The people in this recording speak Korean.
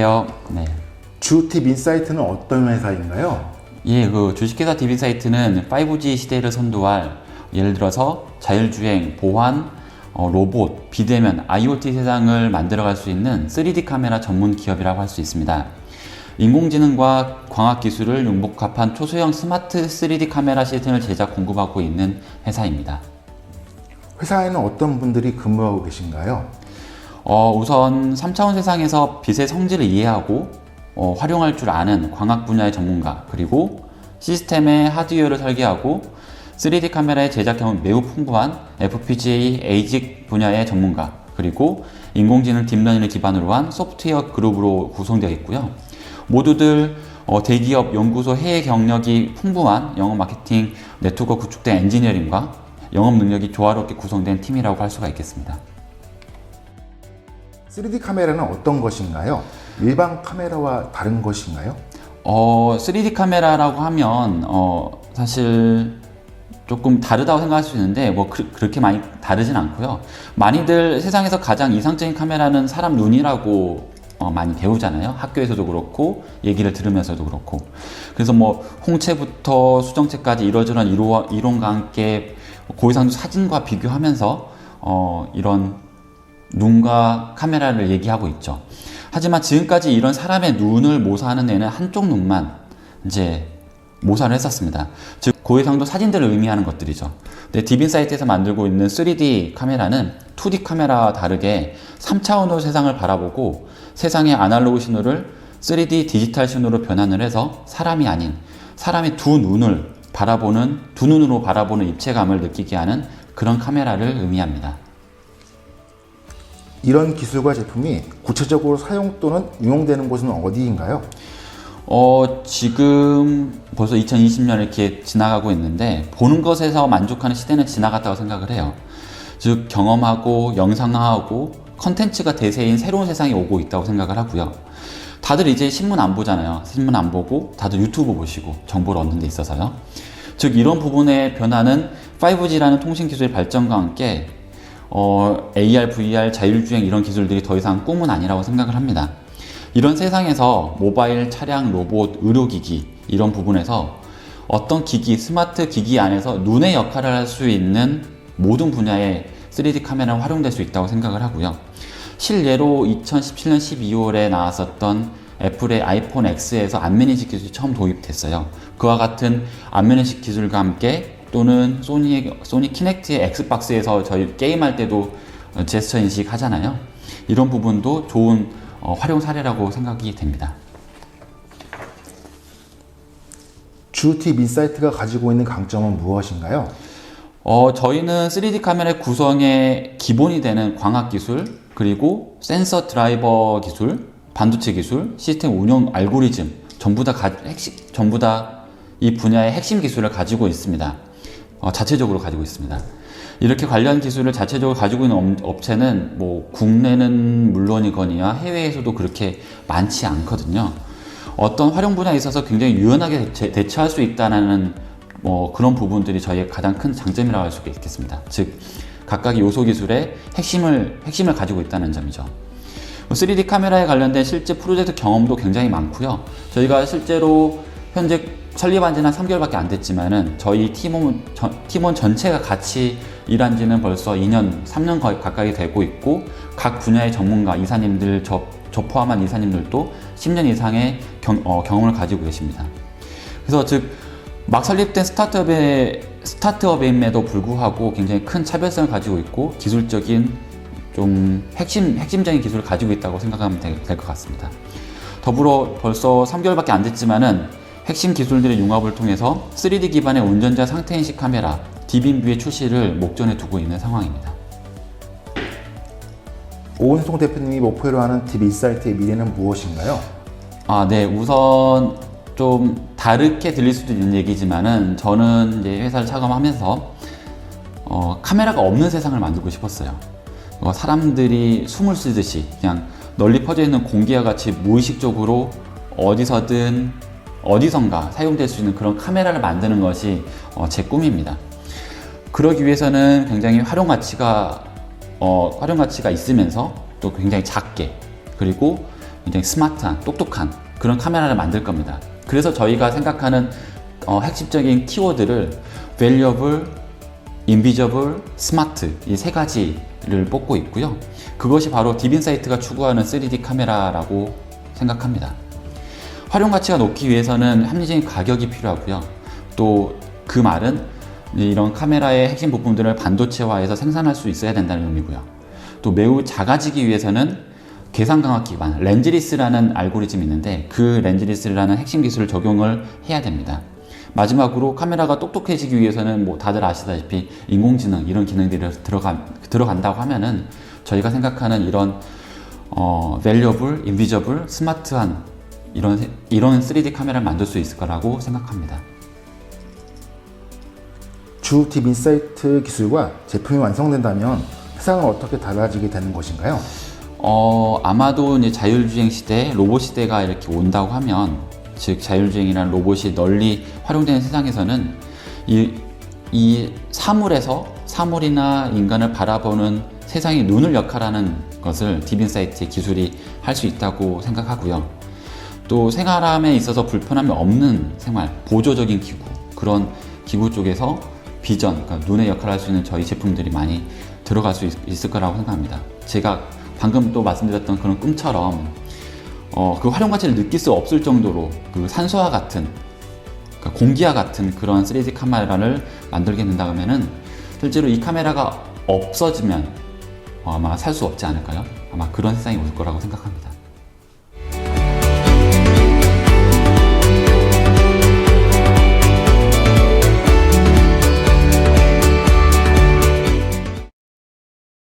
안녕하세요. 네. 주팁 인사이트는 어떤 회사인가요? 예, 주식회사 DB사이트는 5G 시대를 선도할 예를 들어서 자율주행, 보안, 로봇, 비대면, IoT 세상을 만들어갈 수 있는 3D 카메라 전문 기업이라고 할 수 있습니다. 인공지능과 광학기술을 융복합한 초소형 스마트 3D 카메라 시스템을 제작 공급하고 있는 회사입니다. 회사에는 어떤 분들이 근무하고 계신가요? 우선 3차원 세상에서 빛의 성질을 이해하고 활용할 줄 아는 광학 분야의 전문가, 그리고 시스템의 하드웨어를 설계하고 3D 카메라의 제작 경험 매우 풍부한 FPGA ASIC 분야의 전문가, 그리고 인공지능 딥러닝을 기반으로 한 소프트웨어 그룹으로 구성되어 있고요. 모두들 대기업, 연구소, 해외 경력이 풍부한 영업 마케팅 네트워크 구축된 엔지니어링과 영업 능력이 조화롭게 구성된 팀이라고 할 수가 있겠습니다. 3D 카메라는 어떤 것인가요? 일반 카메라와 다른 것인가요? 3D 카메라라고 하면 사실 조금 다르다고 생각할 수 있는데 그렇게 많이 다르진 않고요. 많이들 세상에서 가장 이상적인 카메라는 사람 눈이라고 많이 배우잖아요. 학교에서도 그렇고 얘기를 들으면서도 그렇고. 그래서 홍채부터 수정체까지 이러저런 이론과 함께 고해상도 사진과 비교하면서 이런 눈과 카메라를 얘기하고 있죠. 하지만 지금까지 이런 사람의 눈을 모사하는 애는 한쪽 눈만 이제 모사를 했었습니다. 즉 고해상도 사진들을 의미하는 것들이죠. 근데 딥인사이트에서 만들고 있는 3D 카메라는 2D 카메라와 다르게 3차원으로 세상을 바라보고 세상의 아날로그 신호를 3D 디지털 신호로 변환을 해서 사람이 아닌 사람의 두 눈으로 바라보는 입체감을 느끼게 하는 그런 카메라를 의미합니다. 이런 기술과 제품이 구체적으로 사용 또는 응용되는 곳은 어디인가요? 지금 벌써 2020년 이렇게 지나가고 있는데 보는 것에서 만족하는 시대는 지나갔다고 생각을 해요. 즉 경험하고 영상화하고 컨텐츠가 대세인 새로운 세상이 오고 있다고 생각을 하고요. 다들 이제 신문 안 보잖아요. 신문 안 보고 다들 유튜브 보시고 정보를 얻는 데 있어서요. 즉 이런 부분의 변화는 5G라는 통신 기술의 발전과 함께 AR, VR, 자율주행 이런 기술들이 더 이상 꿈은 아니라고 생각을 합니다. 이런 세상에서 모바일, 차량, 로봇, 의료기기 이런 부분에서 어떤 기기, 스마트 기기 안에서 눈의 역할을 할 수 있는 모든 분야의 3D 카메라가 활용될 수 있다고 생각을 하고요. 실예로 2017년 12월에 나왔었던 애플의 아이폰 X에서 안면인식 기술이 처음 도입됐어요. 그와 같은 안면인식 기술과 함께 또는 소니 키넥트의 엑스박스에서 저희 게임할 때도 제스처 인식 하잖아요. 이런 부분도 좋은 활용 사례라고 생각이 됩니다. 주팁 인사이트가 가지고 있는 강점은 무엇인가요? 저희는 3D 카메라의 구성의 기본이 되는 광학 기술, 그리고 센서 드라이버 기술, 반도체 기술, 시스템 운영 알고리즘 전부 다 이 분야의 핵심 기술을 가지고 있습니다. 자체적으로 가지고 있습니다. 이렇게 관련 기술을 자체적으로 가지고 있는 업체는 국내는 물론이거니와 해외에서도 그렇게 많지 않거든요. 어떤 활용 분야에 있어서 굉장히 유연하게 대처할 수 있다는 그런 부분들이 저희의 가장 큰 장점이라고 할 수 있겠습니다. 즉 각각의 요소 기술의 핵심을 가지고 있다는 점이죠. 3D 카메라에 관련된 실제 프로젝트 경험도 굉장히 많고요. 저희가 실제로 현재 설립한 지는 3개월밖에 안 됐지만은 저희 팀원 전체가 같이 일한 지는 벌써 2년, 3년 가까이 되고 있고 각 분야의 전문가, 이사님들, 저 포함한 이사님들도 10년 이상의 경험을 가지고 계십니다. 그래서 즉 막 설립된 스타트업임에도 불구하고 굉장히 큰 차별성을 가지고 있고 기술적인 좀 핵심적인 기술을 가지고 있다고 생각하면 될 것 같습니다. 더불어 벌써 3개월밖에 안 됐지만은 핵심 기술들의 융합을 통해서 3D 기반의 운전자 상태인식 카메라 딥인뷰의 출시를 목전에 두고 있는 상황입니다. 오은송 대표님이 목표로 하는 딥인사이트의 미래는 무엇인가요? 네. 우선 좀 다르게 들릴 수도 있는 얘기지만은 저는 이제 회사를 차감하면서 카메라가 없는 세상을 만들고 싶었어요. 사람들이 숨을 쉬듯이 그냥 널리 퍼져 있는 공기와 같이 무의식적으로 어디선가 사용될 수 있는 그런 카메라를 만드는 것이 제 꿈입니다. 그러기 위해서는 굉장히 활용 가치가 있으면서 또 굉장히 작게, 그리고 굉장히 스마트한, 똑똑한 그런 카메라를 만들 겁니다. 그래서 저희가 생각하는 핵심적인 키워드를 valuable, invisible, smart 이 세 가지를 뽑고 있고요. 그것이 바로 딥인사이트가 추구하는 3D 카메라라고 생각합니다. 활용 가치가 높기 위해서는 합리적인 가격이 필요하고요. 또 그 말은 이런 카메라의 핵심 부품들을 반도체화해서 생산할 수 있어야 된다는 의미고요. 또 매우 작아지기 위해서는 계산 강화 기반, 렌즈리스라는 알고리즘이 있는데 그 렌즈리스라는 핵심 기술을 적용을 해야 됩니다. 마지막으로 카메라가 똑똑해지기 위해서는 뭐 다들 아시다시피 인공지능 이런 기능들이 들어간다고 하면은 저희가 생각하는 이런 valuable, invisible, 스마트한 이런 3D 카메라를 만들 수 있을 거라고 생각합니다. 주 딥인사이트 기술과 제품이 완성된다면 세상은 어떻게 달라지게 되는 것인가요? 아마도 이제 자율주행 시대, 로봇 시대가 이렇게 온다고 하면, 즉 자율주행이라는 로봇이 널리 활용되는 세상에서는 이 사물이나 인간을 바라보는 세상의 눈을 역할하는 것을 딥인사이트의 기술이 할 수 있다고 생각하고요. 또 생활함에 있어서 불편함이 없는 생활, 보조적인 기구, 그런 기구 쪽에서 비전, 그러니까 눈의 역할을 할 수 있는 저희 제품들이 많이 들어갈 수 있을 거라고 생각합니다. 제가 방금 또 말씀드렸던 그런 꿈처럼 그 활용 가치를 느낄 수 없을 정도로 그 산소와 같은, 그러니까 공기와 같은 그런 3D 카메라를 만들게 된다 하면은 실제로 이 카메라가 없어지면 아마 살 수 없지 않을까요? 아마 그런 세상이 올 거라고 생각합니다.